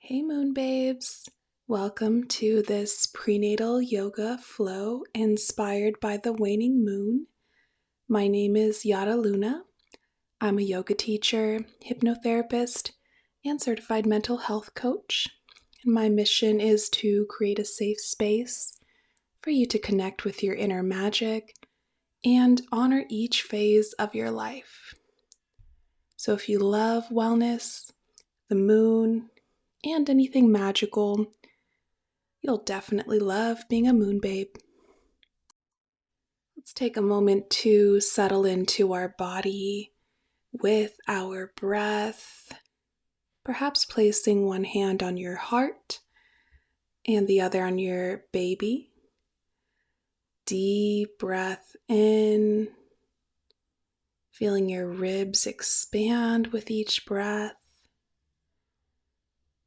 Hey Moonbabes! Welcome to this prenatal yoga flow inspired by the waning moon. My name is Yara Luna. I'm a yoga teacher, hypnotherapist, and certified mental health coach. And my mission is to create a safe space for you to connect with your inner magic and honor each phase of your life. So if you love wellness, the moon, and anything magical, you'll definitely love being a moon babe. Let's take a moment to settle into our body with our breath, perhaps placing one hand on your heart and the other on your baby. Deep breath in, feeling your ribs expand with each breath.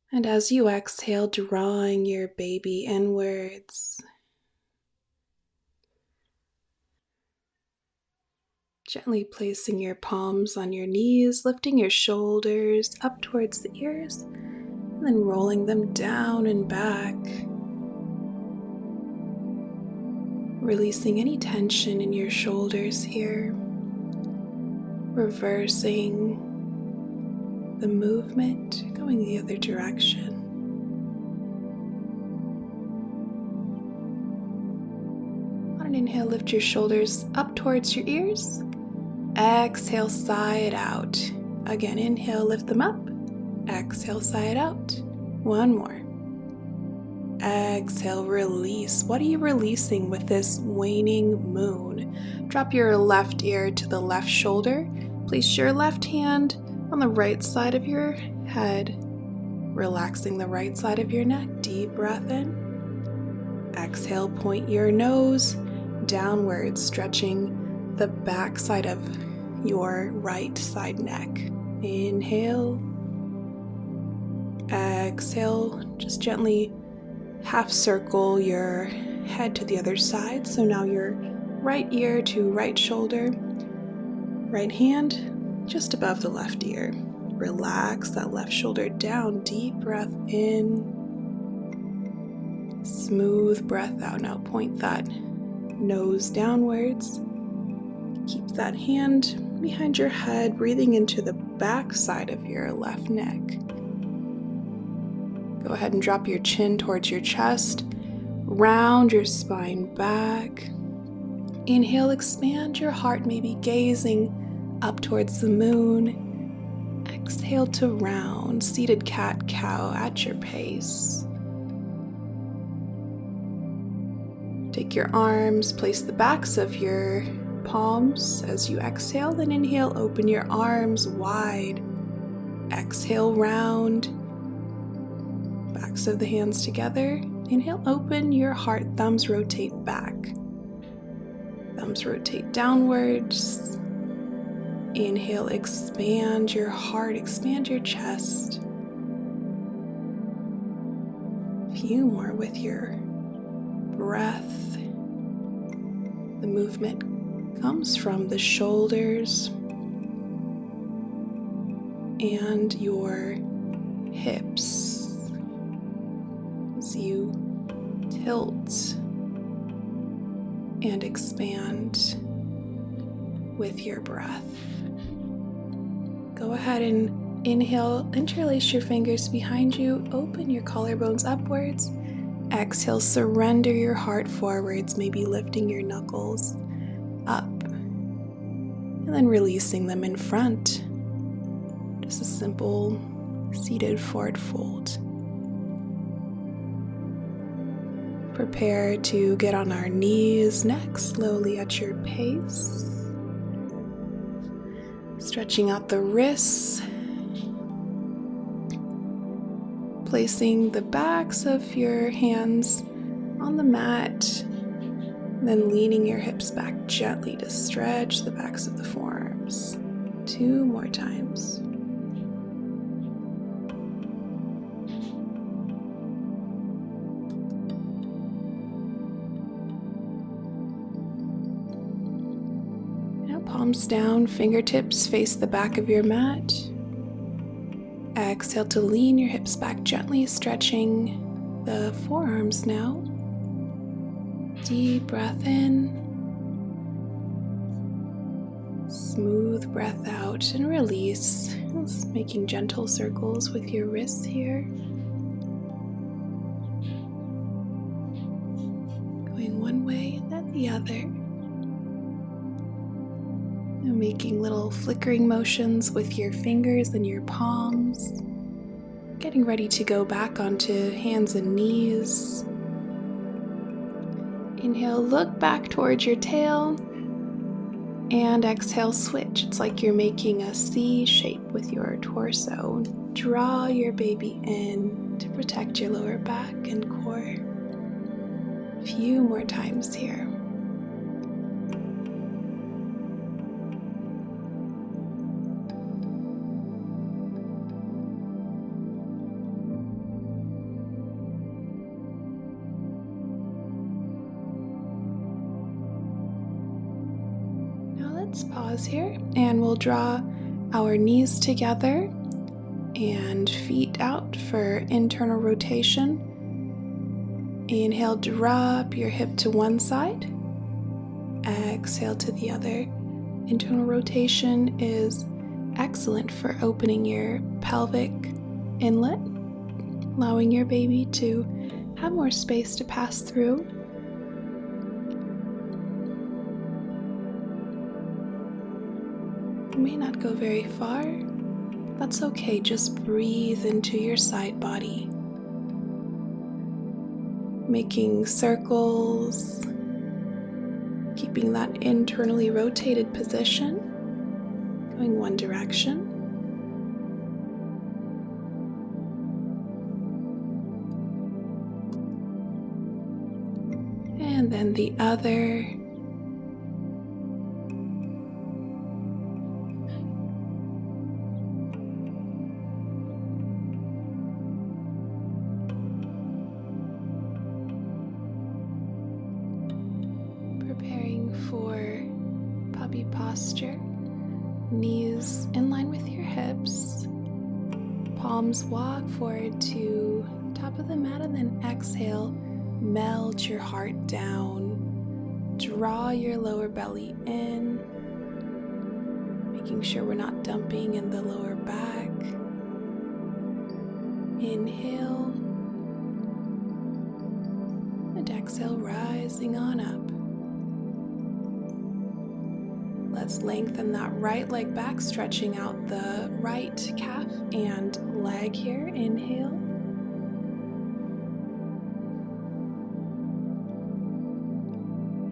And as you exhale, drawing your baby inwards. Gently placing your palms on your knees, lifting your shoulders up towards the ears, and then rolling them down and back. Releasing any tension in your shoulders here. Reversing the movement, going the other direction. On an inhale, lift your shoulders up towards your ears. Exhale, sigh it out. Again, inhale, lift them up. Exhale, sigh it out. One more. Exhale, release. What are you releasing with this waning moon? Drop your left ear to the left shoulder. Place your left hand on the right side of your head, relaxing the right side of your neck. Deep breath in. Exhale, point your nose downwards, stretching the back side of your right side neck. Inhale. Exhale, just gently half circle your head to the other side. So now your right ear to right shoulder, right hand just above the left ear. Relax that left shoulder down. Deep breath in. Smooth breath out. Now point that nose downwards. Keep that hand behind your head, breathing into the back side of your left neck. Go ahead and drop your chin towards your chest. Round your spine back. Inhale, expand your heart, maybe gazing up towards the moon. Exhale to round, seated cat-cow at your pace. Take your arms, place the backs of your palms as you exhale, then inhale, open your arms wide. Exhale, round. Backs of the hands together. Inhale, open your heart, thumbs rotate back. Thumbs rotate downwards. Inhale, expand your heart, expand your chest. A few more with your breath. The movement comes from the shoulders and your hips as you tilt and expand with your breath. Go ahead and inhale, interlace your fingers behind you, open your collarbones upwards. Exhale, surrender your heart forwards, maybe lifting your knuckles up and then releasing them in front. Just a simple seated forward fold. Prepare to get on our knees next, slowly at your pace. Stretching out the wrists. Placing the backs of your hands on the mat. Then leaning your hips back gently to stretch the backs of the forearms. 2 more times. Now palms down, fingertips face the back of your mat. Exhale to lean your hips back gently, stretching the forearms now. Deep breath in. Smooth breath out and release. Just making gentle circles with your wrists here. Going one way and then the other. And making little flickering motions with your fingers and your palms. Getting ready to go back onto hands and knees. Inhale, look back towards your tail. And exhale, switch. It's like you're making a C shape with your torso. Draw your baby in to protect your lower back and core. A few more times here. Let's pause here and we'll draw our knees together and feet out for internal rotation. Inhale, drop your hip to one side. Exhale to the other. Internal rotation is excellent for opening your pelvic inlet, allowing your baby to have more space to pass through. You may not go very far. That's okay, just breathe into your side body. Making circles, keeping that internally rotated position, going one direction. And then the other. Preparing for puppy posture, knees in line with your hips, palms walk forward to top of the mat, and then exhale, melt your heart down, draw your lower belly in, making sure we're not dumping in the lower back. Inhale, and exhale, rising on up. Let's lengthen that right leg back, stretching out the right calf and leg here. Inhale.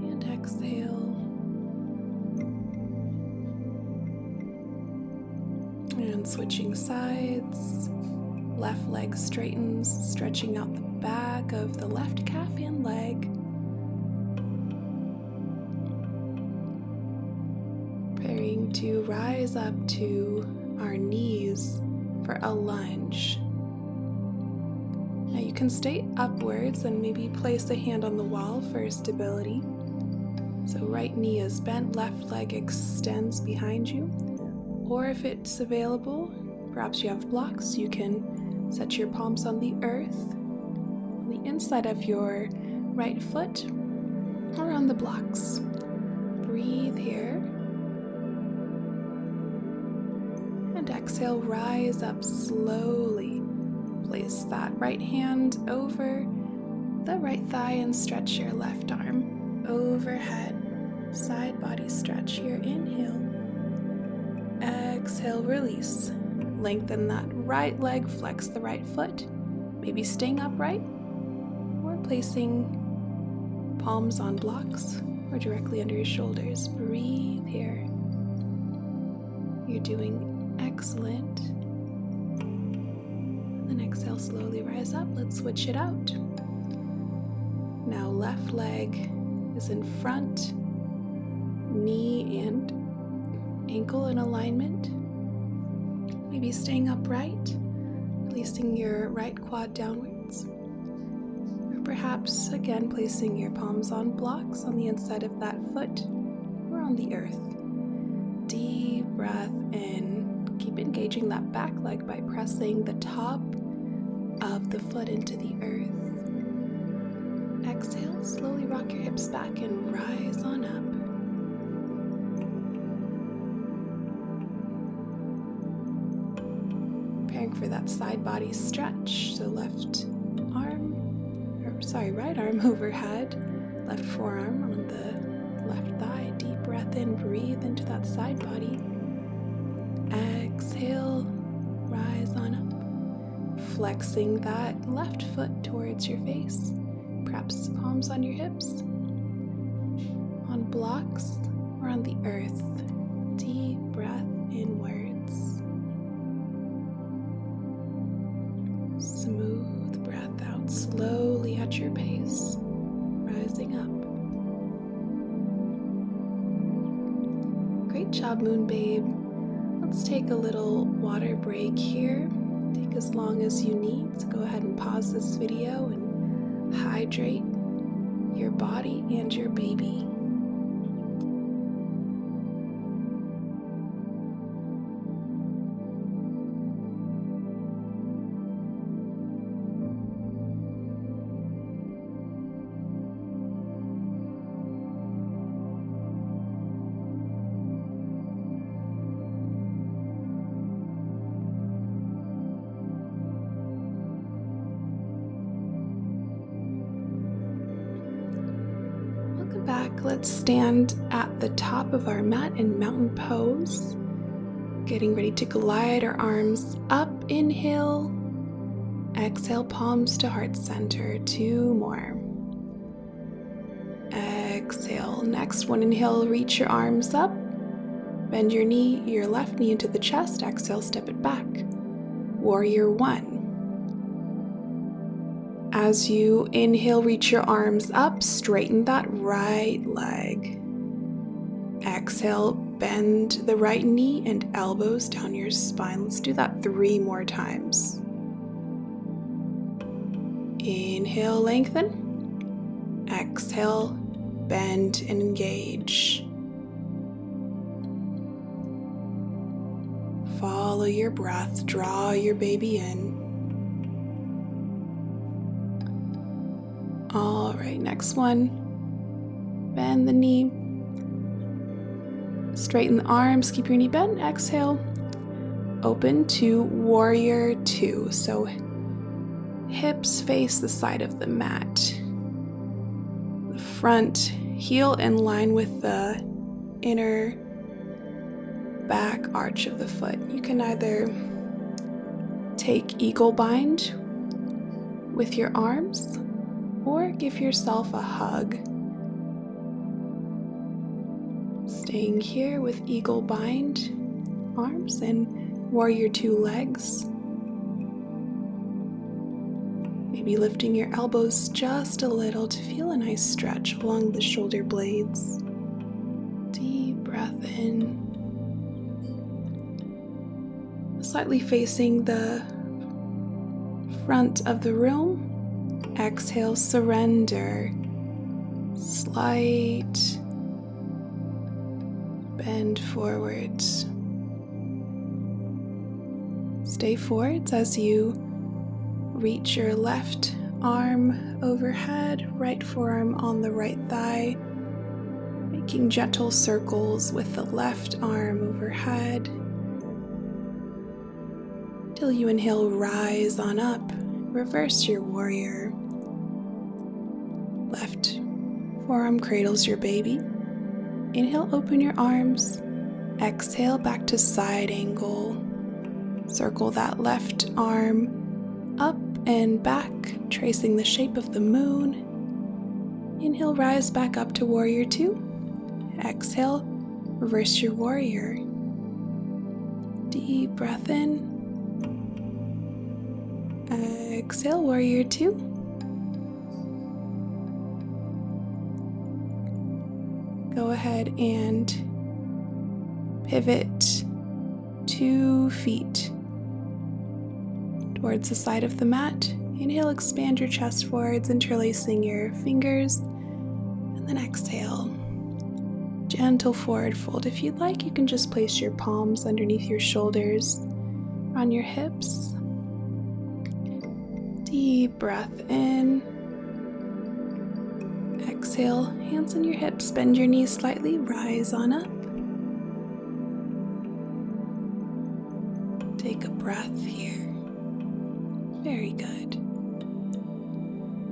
And exhale. And switching sides. Left leg straightens, stretching out the back of the left calf and leg. Preparing to rise up to our knees for a lunge. Now you can stay upwards and maybe place a hand on the wall for stability. So right knee is bent, left leg extends behind you. Or if it's available, perhaps you have blocks, you can set your palms on the earth, on the inside of your right foot, or on the blocks. Breathe here. And exhale, rise up slowly. Place that right hand over the right thigh and stretch your left arm overhead. Side body stretch here. Inhale. Exhale, release. Lengthen that right leg, flex the right foot. Maybe staying upright or placing palms on blocks or directly under your shoulders. Breathe here. You're doing excellent. Then exhale, slowly rise up. Let's switch it out. Now left leg is in front, knee and ankle in alignment. Maybe staying upright, releasing your right quad downwards. Or perhaps again placing your palms on blocks on the inside of that foot or on the earth. Deep breath in. Keep engaging that that back leg by pressing the top of the foot into the earth. Exhale, slowly rock your hips back and rise on up. Preparing for that side body stretch. So right arm overhead, left forearm on the left thigh. Deep breath in, breathe into that side body. Exhale, rise on up. Flexing that left foot towards your face. Perhaps palms on your hips, on blocks, or on the earth. Deep breath inwards. Smooth breath out, slowly at your pace, rising up. Great job, Moonbabe. Let's take a little water break here. Take as long as you need. So go ahead and pause this video and hydrate your body and your baby. Back, let's stand at the top of our mat in mountain pose. Getting ready to glide our arms up, inhale. Exhale, palms to heart center. 2 more. Exhale. Next one, inhale, reach your arms up. Bend your left knee into the chest. Exhale, step it back. Warrior 1. As you inhale, reach your arms up, straighten that right leg. Exhale, bend the right knee and elbows down your spine. Let's do that 3 more times. Inhale, lengthen. Exhale, bend and engage. Follow your breath, draw your baby in. All right, next one. Bend the knee. Straighten the arms, keep your knee bent. Exhale. Open to Warrior 2. So hips face the side of the mat. The front heel in line with the inner back arch of the foot. You can either take eagle bind with your arms or give yourself a hug. Staying here with eagle bind arms and Warrior 2 legs. Maybe lifting your elbows just a little to feel a nice stretch along the shoulder blades. Deep breath in. Slightly facing the front of the room. Exhale, surrender. Slight bend forwards. Stay forwards as you reach your left arm overhead, right forearm on the right thigh, making gentle circles with the left arm overhead. Till you inhale, rise on up, reverse your warrior. Left forearm cradles your baby. Inhale, open your arms. Exhale, back to side angle. Circle that left arm up and back, tracing the shape of the moon. Inhale, rise back up to Warrior 2. Exhale, reverse your warrior. Deep breath in. Exhale, Warrior 2. Go ahead and pivot 2 feet towards the side of the mat. Inhale, expand your chest forwards, interlacing your fingers, and then exhale. Gentle forward fold. If you'd like, you can just place your palms underneath your shoulders, on your hips. Deep breath in. Exhale, hands on your hips, bend your knees slightly, rise on up. Take a breath here. Very good.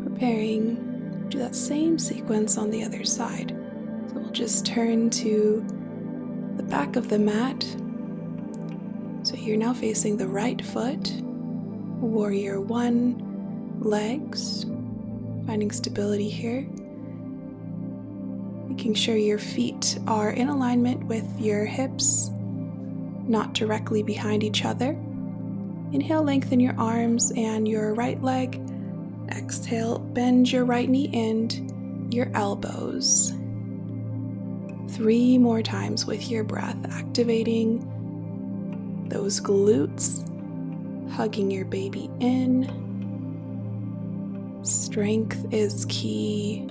Preparing, do that same sequence on the other side. So we'll just turn to the back of the mat. So you're now facing the right foot, warrior one, legs, finding stability here. Making sure your feet are in alignment with your hips, not directly behind each other. Inhale, lengthen your arms and your right leg. Exhale, bend your right knee and your elbows. 3 more times with your breath, activating those glutes, hugging your baby in. Strength is key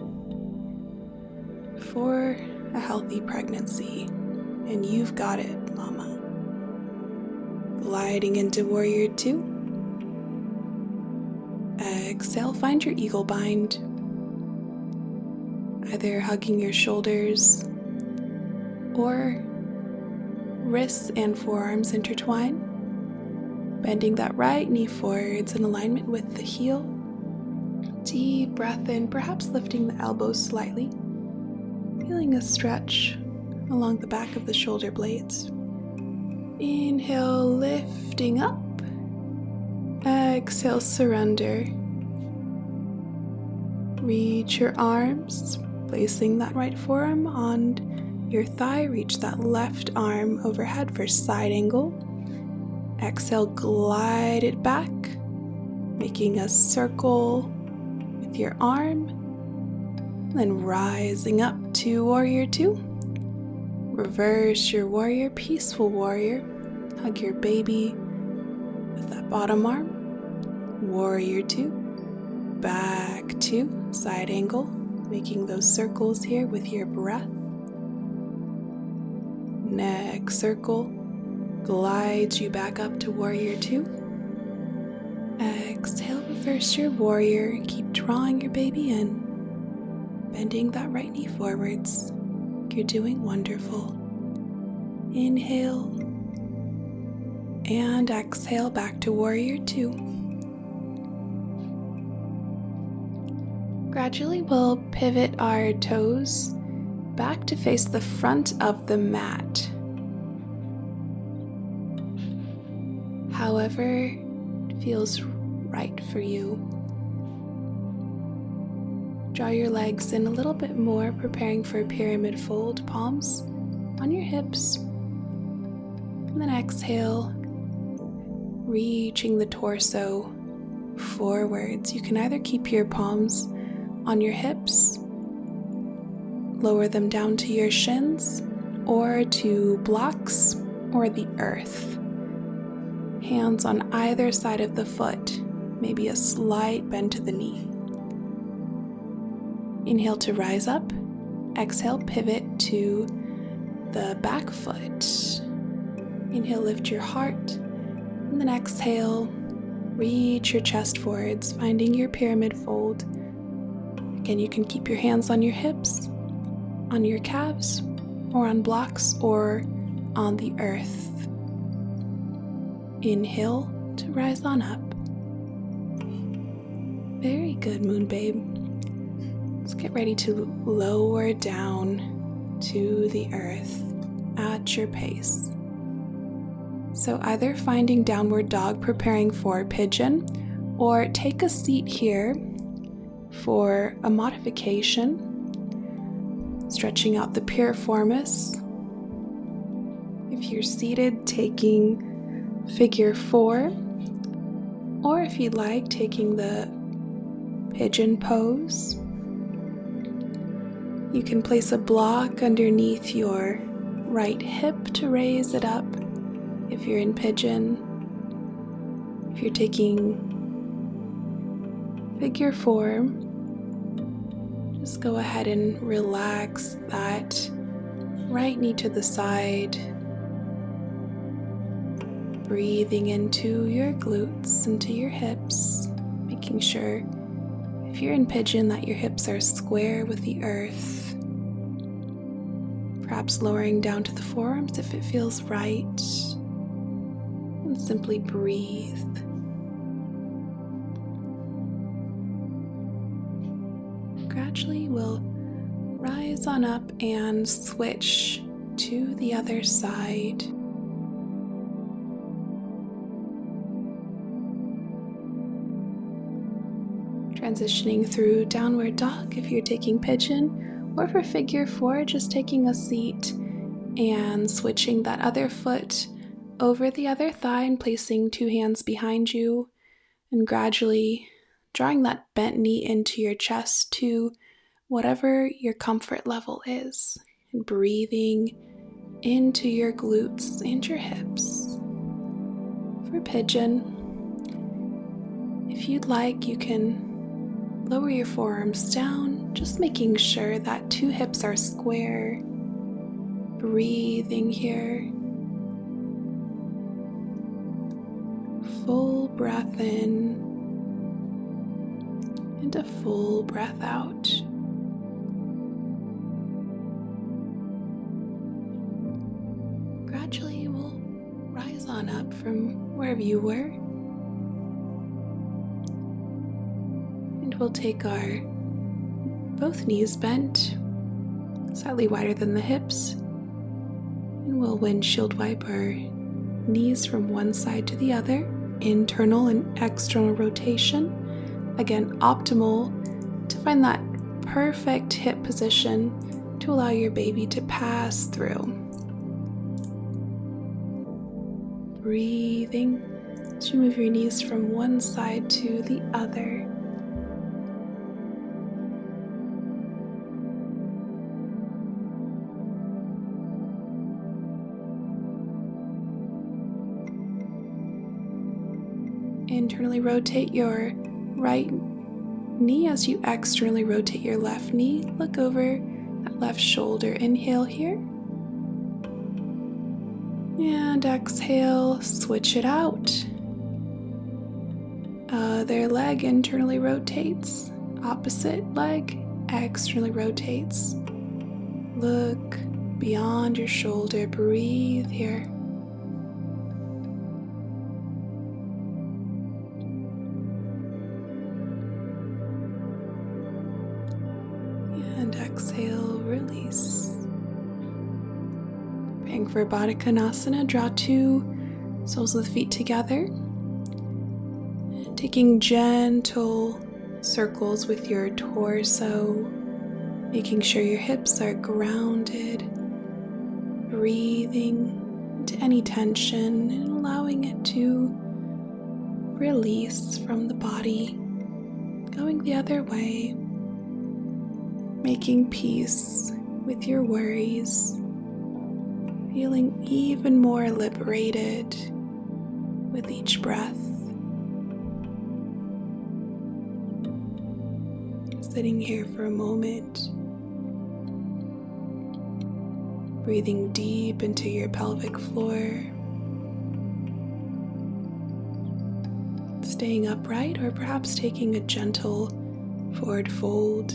for a healthy pregnancy, and you've got it, mama. Gliding into warrior two. Exhale, find your eagle bind, either hugging your shoulders or wrists and forearms intertwine, bending that right knee forwards in alignment with the heel. Deep breath in, perhaps lifting the elbows slightly, feeling a stretch along the back of the shoulder blades. Inhale, lifting up. Exhale, surrender. Reach your arms, placing that right forearm on your thigh. Reach that left arm overhead for side angle. Exhale, glide it back, making a circle with your arm. Then rising up to warrior two. Reverse your warrior, peaceful warrior. Hug your baby with that bottom arm. Warrior two. Back to side angle, making those circles here with your breath. Next circle glides you back up to warrior two. Exhale, reverse your warrior. Keep drawing your baby in. Bending that right knee forwards. You're doing wonderful. Inhale and exhale back to warrior two. Gradually we'll pivot our toes back to face the front of the mat. However it feels right for you. Draw your legs in a little bit more, preparing for a pyramid fold, palms on your hips. And then exhale, reaching the torso forwards. You can either keep your palms on your hips, lower them down to your shins, or to blocks or the earth. Hands on either side of the foot, maybe a slight bend to the knee. Inhale to rise up. Exhale, pivot to the back foot. Inhale, lift your heart. And then exhale, reach your chest forwards, finding your pyramid fold. Again, you can keep your hands on your hips, on your calves, or on blocks, or on the earth. Inhale to rise on up. Very good, Moonbabe. Let's get ready to lower down to the earth at your pace. So either finding downward dog, preparing for pigeon, or take a seat here for a modification, stretching out the piriformis. If you're seated, taking figure 4, or if you'd like, taking the pigeon pose. You can place a block underneath your right hip to raise it up if you're in pigeon. If you're taking figure 4, just go ahead and relax that right knee to the side. Breathing into your glutes, into your hips, making sure if you're in pigeon that your hips are square with the earth. Perhaps lowering down to the forearms if it feels right. And simply breathe. Gradually we'll rise on up and switch to the other side. Transitioning through downward dog if you're taking pigeon, or for figure four, just taking a seat and switching that other foot over the other thigh and placing two hands behind you, and gradually drawing that bent knee into your chest to whatever your comfort level is, and breathing into your glutes and your hips. For pigeon, if you'd like, you can lower your forearms down, just making sure that two hips are square. Breathing here. Full breath in and a full breath out. Gradually we'll rise on up from wherever you were. And we'll take our both knees bent, slightly wider than the hips. And we'll windshield wipe our knees from one side to the other, internal and external rotation. Again, optimal to find that perfect hip position to allow your baby to pass through. Breathing as you move your knees from one side to the other. Internally rotate your right knee as you externally rotate your left knee. Look over that left shoulder. Inhale here. And exhale, switch it out. Other leg internally rotates. Opposite leg externally rotates. Look beyond your shoulder. Breathe here. And exhale, release. Preparing for Baddha Konasana, draw two soles of the feet together. And taking gentle circles with your torso, making sure your hips are grounded. Breathing into any tension and allowing it to release from the body. Going the other way. Making peace with your worries, feeling even more liberated with each breath. Sitting here for a moment, breathing deep into your pelvic floor, staying upright or perhaps taking a gentle forward fold.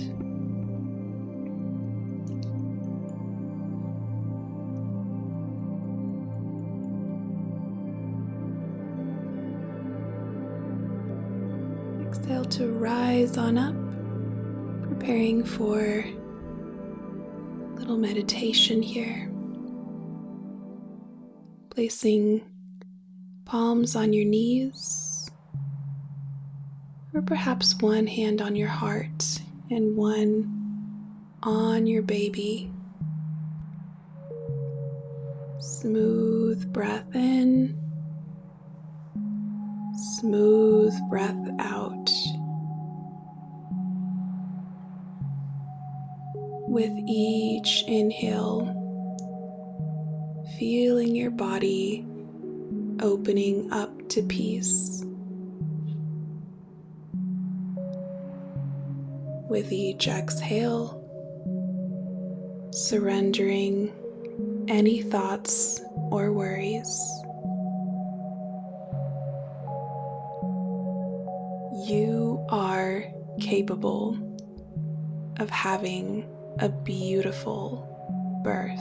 Exhale to rise on up, preparing for a little meditation here. Placing palms on your knees, or perhaps one hand on your heart and one on your baby. Smooth breath in, smooth breath out. With each inhale, feeling your body opening up to peace. With each exhale, surrendering any thoughts or worries. You are capable of having a beautiful birth.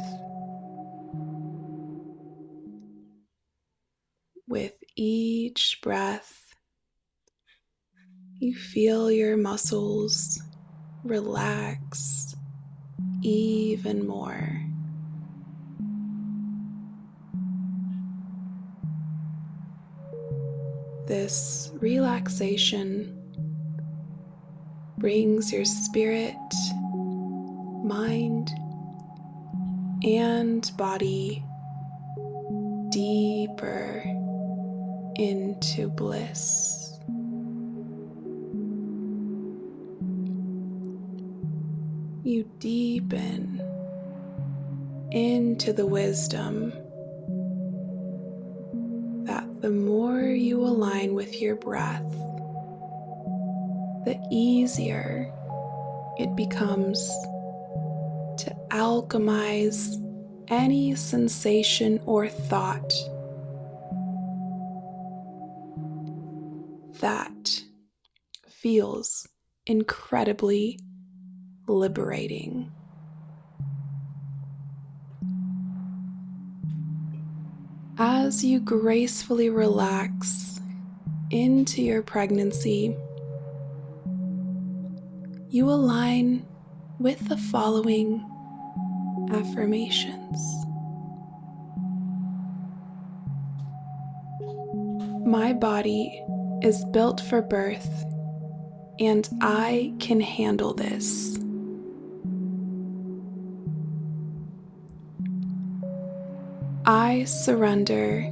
With each breath, you feel your muscles relax even more. This relaxation brings your spirit, mind, and body deeper into bliss. You deepen into the wisdom that the more you align with your breath, the easier it becomes to alchemize any sensation or thought that feels incredibly liberating. As you gracefully relax into your pregnancy, you align with the following affirmations. My body is built for birth, and I can handle this. I surrender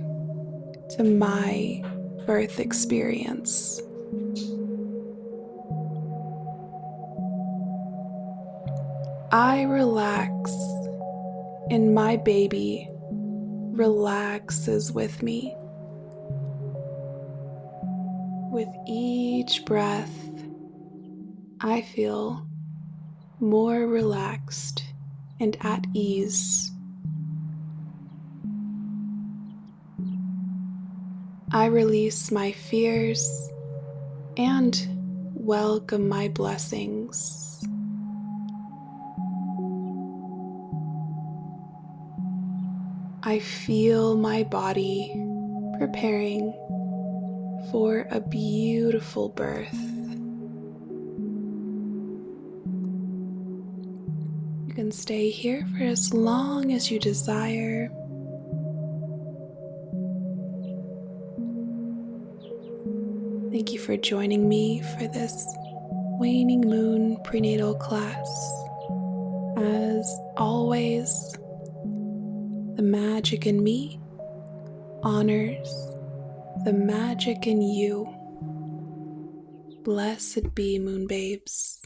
to my birth experience. I relax, and my baby relaxes with me. With each breath, I feel more relaxed and at ease. I release my fears and welcome my blessings. I feel my body preparing for a beautiful birth. You can stay here for as long as you desire. Thank you for joining me for this Waning Moon prenatal class. As always, the magic in me honors the magic in you. Blessed be, Moonbabes.